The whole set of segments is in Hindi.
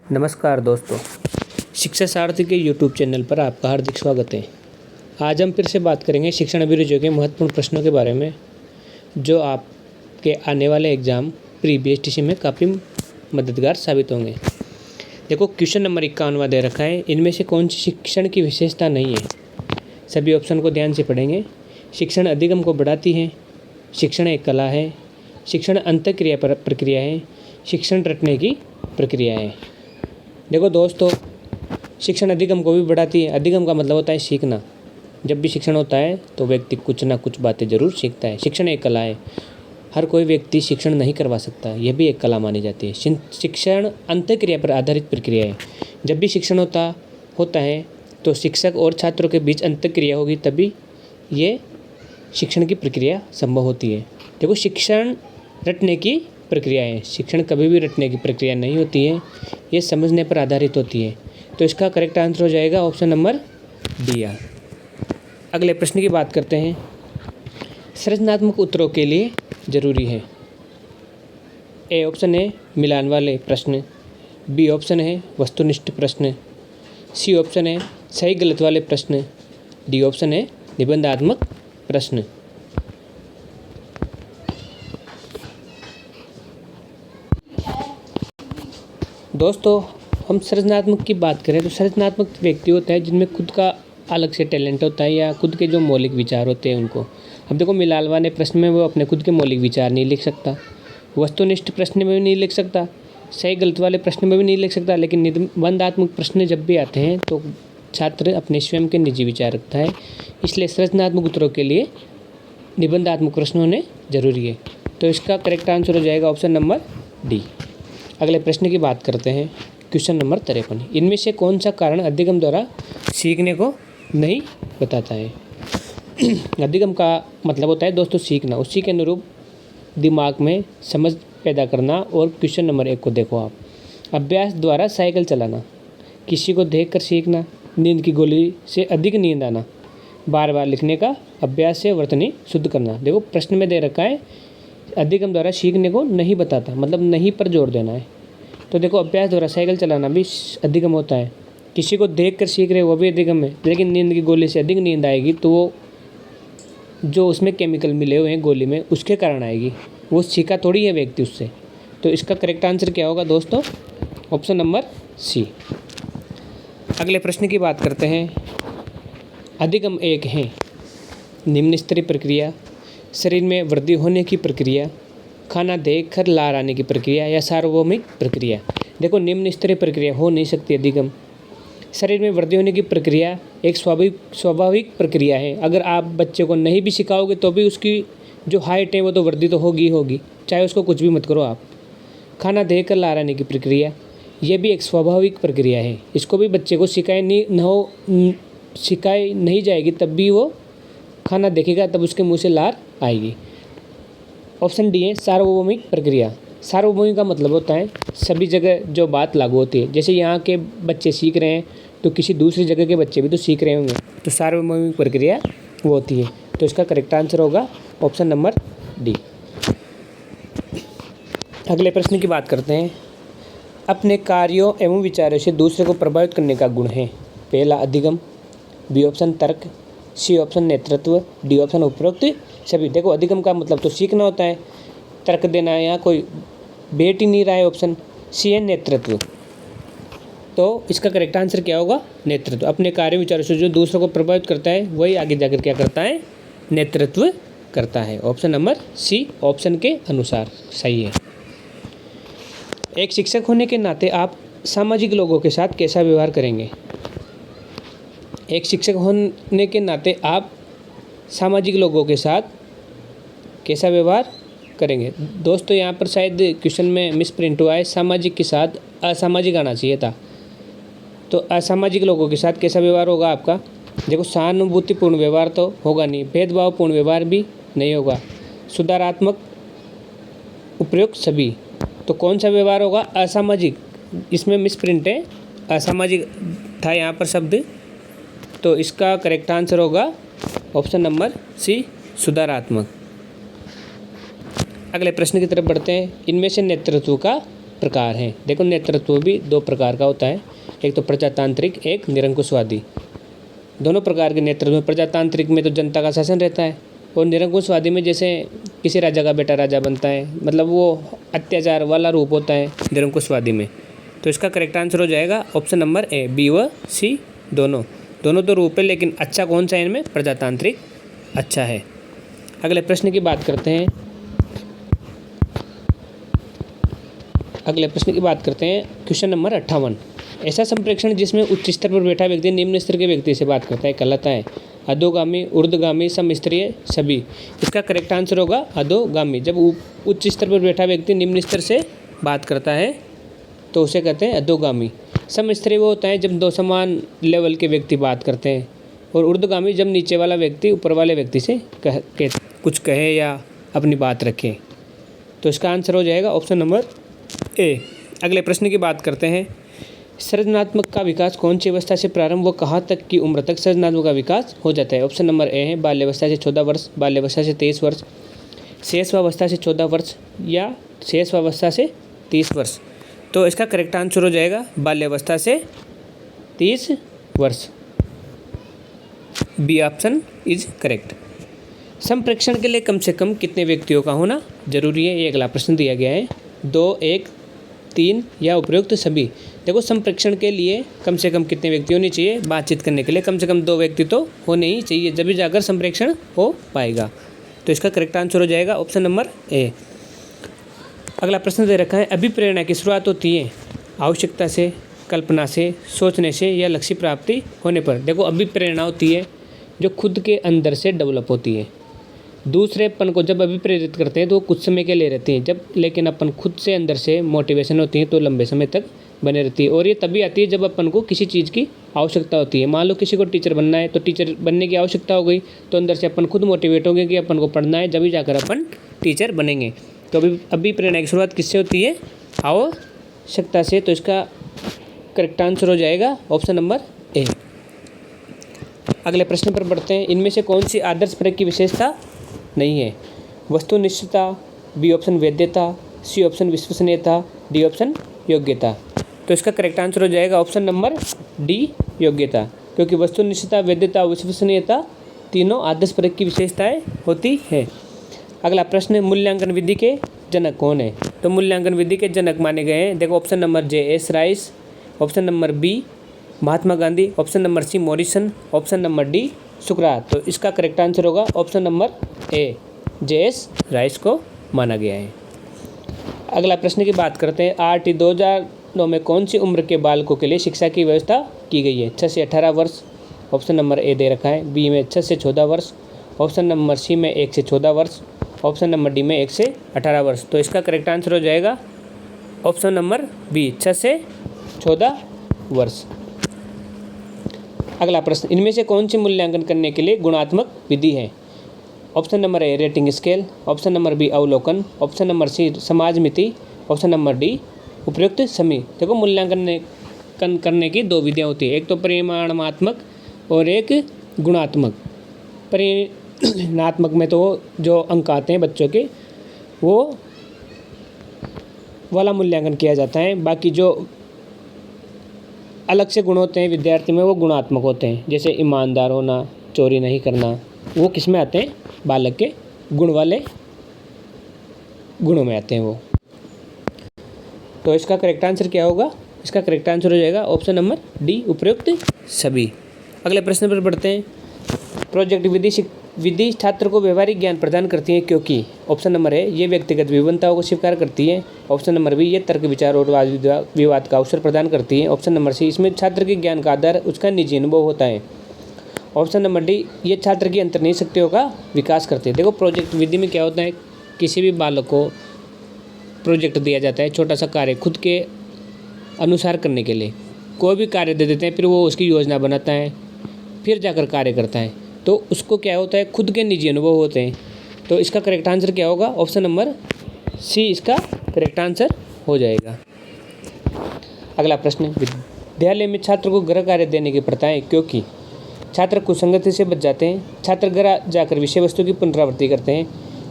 नमस्कार दोस्तों, शिक्षा सारथी के यूट्यूब चैनल पर आपका हार्दिक स्वागत है। आज हम फिर से बात करेंगे शिक्षण अभिरुचियों के महत्वपूर्ण प्रश्नों के बारे में, जो आपके आने वाले एग्ज़ाम प्री BSTC में काफ़ी मददगार साबित होंगे। देखो, क्वेश्चन नंबर 51वां दे रखा है, इनमें से कौन सी शिक्षण की विशेषता नहीं है। सभी ऑप्शन को ध्यान से पढ़ेंगे। शिक्षण अधिगम को बढ़ाती है, शिक्षण एक कला है, शिक्षण अंतःक्रिया प्रक्रिया है, शिक्षण रटने की प्रक्रिया है। देखो दोस्तों, शिक्षण अधिगम को भी बढ़ाती है। अधिगम का मतलब होता है सीखना। जब भी शिक्षण होता है तो व्यक्ति कुछ ना कुछ बातें ज़रूर सीखता है। शिक्षण एक कला है, हर कोई व्यक्ति शिक्षण नहीं करवा सकता, यह भी एक कला मानी जाती है। शिक्षण अंतःक्रिया पर आधारित प्रक्रिया है। जब भी शिक्षण होता है तो शिक्षक और छात्रों के बीच अंतःक्रिया होगी, तभी ये शिक्षण की प्रक्रिया संभव होती है। देखो, शिक्षण रटने की प्रक्रिया है। शिक्षण कभी भी रटने की प्रक्रिया नहीं होती है, ये समझने पर आधारित होती है। तो इसका करेक्ट आंसर हो जाएगा ऑप्शन नंबर डी। अगले प्रश्न की बात करते हैं। सृजनात्मक उत्तरों के लिए जरूरी है। ए ऑप्शन है मिलान वाले प्रश्न, बी ऑप्शन है वस्तुनिष्ठ प्रश्न, सी ऑप्शन है सही गलत वाले प्रश्न, डी ऑप्शन है निबंधात्मक प्रश्न। दोस्तों, हम सृजनात्मक की बात करें तो सृजनात्मक व्यक्ति होता है जिनमें खुद का अलग से टैलेंट होता है या खुद के जो मौलिक विचार होते हैं उनको। अब देखो, मिलान वाले प्रश्न में वो अपने खुद के मौलिक विचार नहीं लिख सकता, वस्तुनिष्ठ प्रश्न में भी नहीं लिख सकता, सही गलत वाले प्रश्न में भी नहीं लिख सकता, लेकिन निबंधात्मक प्रश्न जब भी आते हैं तो छात्र अपने स्वयं के निजी विचार रखता है। इसलिए सृजनात्मक उत्तरों के लिए निबंधात्मक प्रश्न होने जरूरी है। तो इसका करेक्ट आंसर हो जाएगा ऑप्शन नंबर डी। अगले प्रश्न की बात करते हैं। क्वेश्चन नंबर 53, इनमें से कौन सा कारण अधिगम द्वारा सीखने को नहीं बताता है। अधिगम का मतलब होता है दोस्तों सीखना, उसी के अनुरूप दिमाग में समझ पैदा करना। और क्वेश्चन नंबर 1 को देखो आप, अभ्यास द्वारा साइकिल चलाना, किसी को देखकर सीखना, नींद की गोली से अधिक नींद आना, बार बार लिखने का अभ्यास से वर्तनी शुद्ध करना। देखो, प्रश्न में दे रखा है अधिगम द्वारा सीखने को नहीं बताता, मतलब नहीं पर जोर देना है। तो देखो, अभ्यास द्वारा साइकिल चलाना भी अधिगम होता है, किसी को देख कर सीख रहे वो भी अधिगम है। लेकिन नींद की गोली से अधिक नींद आएगी तो वो जो उसमें केमिकल मिले हुए हैं गोली में उसके कारण आएगी, वो सीखा थोड़ी है व्यक्ति उससे। तो इसका करेक्ट आंसर क्या होगा दोस्तों, ऑप्शन नंबर सी। अगले प्रश्न की बात करते हैं। अधिगम एक है निम्न स्तरीय प्रक्रिया, शरीर में वृद्धि होने की प्रक्रिया, खाना देख कर लार आने की प्रक्रिया या सार्वभौमिक प्रक्रिया। देखो, निम्न स्तरीय प्रक्रिया हो नहीं सकती अधिगम। शरीर में वृद्धि होने की प्रक्रिया एक स्वाभाविक प्रक्रिया है। अगर आप बच्चे को नहीं भी सिखाओगे तो भी उसकी जो हाइट है वो तो वृद्धि तो होगी होगी, चाहे उसको कुछ भी मत करो आप। खाना देख कर लार आने की प्रक्रिया, ये भी एक स्वाभाविक प्रक्रिया है। इसको भी बच्चे को सिखाई नहीं जाएगी तब भी वो खाना देखेगा, तब उसके मुंह से लार आएगी। ऑप्शन डी है सार्वभौमिक प्रक्रिया। सार्वभौमिक का मतलब होता है सभी जगह जो बात लागू होती है। जैसे यहाँ के बच्चे सीख रहे हैं तो किसी दूसरी जगह के बच्चे भी तो सीख रहे होंगे, तो सार्वभौमिक प्रक्रिया वो होती है। तो इसका करेक्ट आंसर होगा ऑप्शन नंबर डी। अगले प्रश्न की बात करते हैं। अपने कार्यों एवं विचारों से दूसरे को प्रभावित करने का गुण है। पहला अधिगम, बी ऑप्शन तर्क, सी ऑप्शन नेतृत्व, डी ऑप्शन उपरोक्त सभी। देखो, अधिगम का मतलब तो सीखना होता है, तर्क देना है, यहाँ कोई बैठ ही नहीं रहा है। ऑप्शन सी है नेतृत्व। तो इसका करेक्ट आंसर क्या होगा, नेतृत्व। अपने कार्य विचारों से जो दूसरों को प्रभावित करता है वही आगे जाकर क्या करता है, नेतृत्व करता है। ऑप्शन नंबर सी ऑप्शन के अनुसार सही है। एक शिक्षक होने के नाते आप सामाजिक लोगों के साथ कैसा व्यवहार करेंगे। एक शिक्षक होने के नाते आप सामाजिक लोगों के साथ कैसा व्यवहार करेंगे। दोस्तों, यहाँ पर शायद क्वेश्चन में मिस प्रिंट हुआ है, सामाजिक के साथ असामाजिक आना चाहिए था। तो असामाजिक लोगों के साथ कैसा व्यवहार होगा आपका। देखो, सहानुभूतिपूर्ण व्यवहार तो होगा नहीं, भेदभावपूर्ण व्यवहार भी नहीं होगा, सुधारात्मक उपयुक्त सभी। तो कौन सा व्यवहार होगा, असामाजिक। इसमें मिस प्रिंट है, असामाजिक था यहाँ पर शब्द। तो इसका करेक्ट आंसर होगा ऑप्शन नंबर सी सुधारात्मक। अगले प्रश्न की तरफ बढ़ते हैं। इनमें से नेतृत्व का प्रकार हैं। देखो नेतृत्व भी दो प्रकार का होता है, एक तो प्रजातांत्रिक, एक निरंकुशवादी। दोनों प्रकार के नेतृत्व में, प्रजातांत्रिक में तो जनता का शासन रहता है, और निरंकुशवादी में जैसे किसी राजा का बेटा राजा बनता है, मतलब वो अत्याचार वाला रूप होता है निरंकुशवादी में। तो इसका करेक्ट आंसर हो जाएगा ऑप्शन नंबर ए, बी व सी दोनों तो रूप है, लेकिन अच्छा कौन सा है इनमें? प्रजातांत्रिक अच्छा है। अगले प्रश्न की बात करते हैं। Question number 58। ऐसा संप्रेक्षण जिसमें उच्च स्तर पर बैठा व्यक्ति निम्न स्तर के व्यक्ति से बात करता है कहलाता है अधोगामी, ऊर्ध्वगामी, समस्तरीय, सभी। इसका करेक्ट आंसर होगा अधोगामी। जब उच्च स्तर पर बैठा व्यक्ति निम्न स्तर से बात करता है तो उसे कहते हैं अधोगामी। समस्तरीय वो होता है जब दो समान लेवल के व्यक्ति बात करते हैं, और ऊर्ध्वगामी जब नीचे वाला व्यक्ति ऊपर वाले व्यक्ति से कुछ कहे या अपनी बात रखे। तो इसका आंसर हो जाएगा ऑप्शन नंबर ए। अगले प्रश्न की बात करते हैं। सृजनात्मक का विकास कौन सी अवस्था से प्रारंभ व कहाँ तक की उम्र तक सृजनात्मक का विकास हो जाता है? ऑप्शन नंबर ए है बाल्यावस्था से 14 वर्ष, बाल्यावस्था से 23 वर्ष, शैशवावस्था से 14 वर्ष या शैशवावस्था से 30 वर्ष। तो इसका करेक्ट आंसर हो जाएगा बाल्यावस्था से 30 वर्ष। B option is correct. संप्रेक्षण के लिए कम से कम कितने व्यक्तियों का होना जरूरी है? ये अगला प्रश्न दिया गया है। 2, 1, 3 या उपयुक्त सभी। देखो संप्रेक्षण के लिए कम से कम कितने व्यक्ति होने चाहिए? बातचीत करने के लिए कम से कम 2 व्यक्ति तो होने ही चाहिए, जब भी जाकर संप्रेक्षण हो पाएगा। तो इसका करेक्ट आंसर हो जाएगा ऑप्शन नंबर ए। अगला प्रश्न दे रखा है। अभिप्रेरणा की शुरुआत होती है आवश्यकता से, कल्पना से, सोचने से या लक्ष्य प्राप्ति होने पर। देखो अभिप्रेरणा होती है जो खुद के अंदर से डेवलप होती है। दूसरेपन को जब अभिप्रेरित करते हैं तो वो कुछ समय के लिए रहती हैं, जब लेकिन अपन खुद से अंदर से मोटिवेशन होती है तो लंबे समय तक बने रहती है। और ये तभी आती है जब अपन को किसी चीज़ की आवश्यकता होती है। मान लो किसी को टीचर बनना है तो टीचर बनने की आवश्यकता हो गई, तो अंदर से अपन खुद मोटिवेट होंगे कि अपन को पढ़ना है, जब ही जाकर अपन टीचर बनेंगे। तो अभिप्रेरणा की शुरुआत किससे होती है? आवश्यकता से। तो इसका करेक्ट आंसर हो जाएगा ऑप्शन नंबर ए। अगले प्रश्न पर बढ़ते हैं। इनमें से कौन सी आदर्श परक की विशेषता नहीं है? वस्तुनिष्ठता, बी ऑप्शन वैधता, सी ऑप्शन विश्वसनीयता, डी ऑप्शन योग्यता। तो इसका करेक्ट आंसर हो जाएगा ऑप्शन नंबर डी योग्यता, क्योंकि वस्तुनिष्ठता, वैधता और विश्वसनीयता तीनों आदर्श परक की विशेषताएं होती है। अगला प्रश्न, मूल्यांकन विधि के जनक कौन है? तो मूल्यांकन विधि के जनक माने गए हैं, देखो option number J S Rice, option number B Mahatma Gandhi, option number C Morrison, option number D सुकरात। तो इसका करेक्ट आंसर होगा option number A, J S Rice को माना गया है। अगला प्रश्न की बात करते हैं। आरटी 2009 में कौन सी उम्र के बालकों के लिए शिक्षा की व्यवस्था की गई है? 6 से 18 वर्ष, ऑप्शन नंबर ए दे रखा है, बी में 6 से 14 वर्ष, ऑप्शन नंबर सी में 1 से 14 वर्ष, ऑप्शन नंबर डी में 1 से 18 वर्ष। तो इसका करेक्ट आंसर हो जाएगा ऑप्शन नंबर बी, 6 से 14 वर्ष। अगला प्रश्न, इनमें से कौन सी मूल्यांकन करने के लिए गुणात्मक विधि है? Option number A rating scale, option number B अवलोकन, ऑप्शन नंबर सी समाज मिति, ऑप्शन नंबर डी उपयुक्त समी। देखो मूल्यांकन करने की 2 विधियाँ होती है, एक तो परिमाणात्मक और एक गुणात्मक। परिमाणात्मक में तो जो अंक आते हैं बच्चों के वो वाला मूल्यांकन किया जाता है, बाकी जो अलग से गुण होते हैं विद्यार्थी में वो गुणात्मक होते हैं, जैसे ईमानदार होना, चोरी नहीं करना, वो किस में आते हैं? बालक के गुण वाले गुणों में आते हैं वो। तो इसका करेक्ट आंसर क्या होगा? इसका करेक्ट आंसर हो जाएगा ऑप्शन नंबर डी उपयुक्त सभी। अगले प्रश्न पर बढ़ते हैं। प्रोजेक्ट विधि छात्र को व्यवहारिक ज्ञान प्रदान करती है क्योंकि ऑप्शन नंबर ए ये व्यक्तिगत विभिन्नताओं को स्वीकार करती है, ऑप्शन नंबर बी ये तर्क विचार और वाद विवाद का अवसर प्रदान करती है, ऑप्शन नंबर सी इसमें छात्र के ज्ञान का आधार उसका निजी अनुभव होता है, ऑप्शन नंबर डी ये छात्र की अंतर्निहित शक्तियों का विकास करते हैं। देखो प्रोजेक्ट विधि में क्या होता है, किसी भी बालक को प्रोजेक्ट दिया जाता है, छोटा सा कार्य खुद के अनुसार करने के लिए कोई भी कार्य दे देते हैं, फिर वो उसकी योजना बनाता है, फिर जाकर कार्य करता है, तो उसको क्या होता है? खुद के निजी अनुभव होते हैं। तो इसका करेक्ट आंसर क्या होगा? ऑप्शन नंबर सी इसका करेक्ट आंसर हो जाएगा। अगला प्रश्न, विद्यालय में छात्र को गृह कार्य देने की प्रथाएं क्योंकि छात्र कुसंगति से बच जाते हैं, छात्र घर जाकर विषय वस्तु की पुनरावृत्ति करते हैं,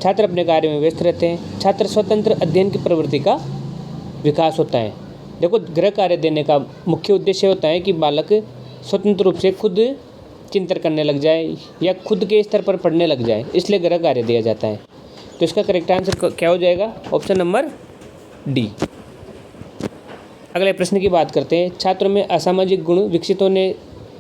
छात्र अपने कार्य में व्यस्त रहते हैं, छात्र स्वतंत्र अध्ययन की प्रवृत्ति का विकास होता है। देखो, गृह कार्य देने का मुख्य उद्देश्य होता है कि बालक स्वतंत्र रूप से खुद चिंतन करने लग जाए या खुद के स्तर पर पढ़ने लग जाए, इसलिए गृह कार्य दिया जाता है। तो इसका करेक्ट आंसर क्या हो जाएगा? Option number D. अगले प्रश्न की बात करते हैं। छात्रों में असामाजिक गुण विकसित होने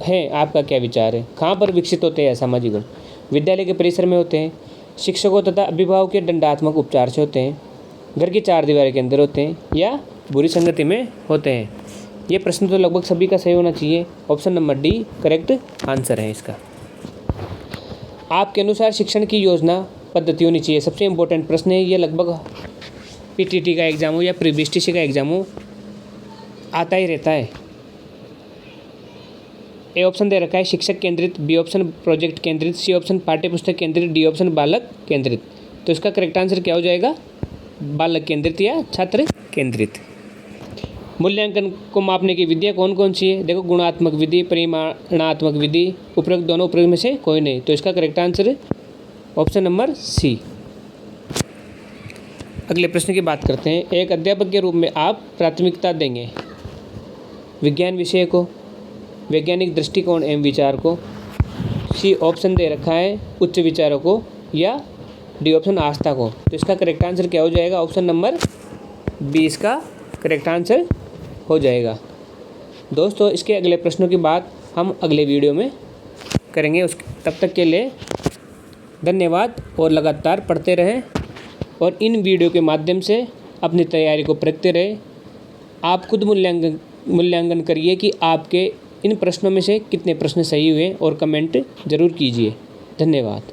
हैं, आपका क्या विचार है? कहाँ पर विकसित होते हैं असामाजिक गुण? विद्यालय के परिसर में होते हैं, शिक्षकों तथा अभिभावकों के दंडात्मक उपचार से होते हैं, घर की चार दीवारी के अंदर होते हैं, या बुरी संगति में होते हैं? ये प्रश्न तो लगभग सभी का सही होना चाहिए। Option number D correct answer है इसका। आपके अनुसार शिक्षण की योजना पद्धति होनी चाहिए, सबसे इम्पोर्टेंट प्रश्न है ये। लगभग पीटीटी का एग्जाम हो या प्रीबीएसटीसी का एग्जाम हो, आता ही रहता है। ए ऑप्शन दे रखा है शिक्षक केंद्रित, बी ऑप्शन प्रोजेक्ट केंद्रित, सी ऑप्शन पाठ्यपुस्तक केंद्रित, डी ऑप्शन बालक केंद्रित। तो इसका करेक्ट आंसर क्या हो जाएगा? बालक केंद्रित या छात्र केंद्रित। मूल्यांकन को मापने की विधियाँ कौन कौन सी है? देखो, गुणात्मक विधि, परिमाणात्मक विधि, उपरोक्त दोनों उपरोक्त में से कोई नहीं। तो इसका करेक्ट आंसर है ऑप्शन नंबर सी। अगले प्रश्न की बात करते हैं। एक अध्यापक के रूप में आप प्राथमिकता देंगे विज्ञान विषय को, वैज्ञानिक दृष्टिकोण एवं विचार को, सी ऑप्शन दे रखा है उच्च विचारों को, या डी ऑप्शन आस्था को। तो इसका करेक्ट आंसर क्या हो जाएगा? ऑप्शन नंबर बी इसका करेक्ट आंसर हो जाएगा। दोस्तों, इसके अगले प्रश्नों की बात हम अगले वीडियो में करेंगे। तब तक के लिए धन्यवाद और लगातार पढ़ते रहें और इन वीडियो के माध्यम से अपनी तैयारी को परखते रहें। आप खुद मूल्यांकन करिए कि आपके इन प्रश्नों में से कितने प्रश्न सही हुए और कमेंट ज़रूर कीजिए। धन्यवाद।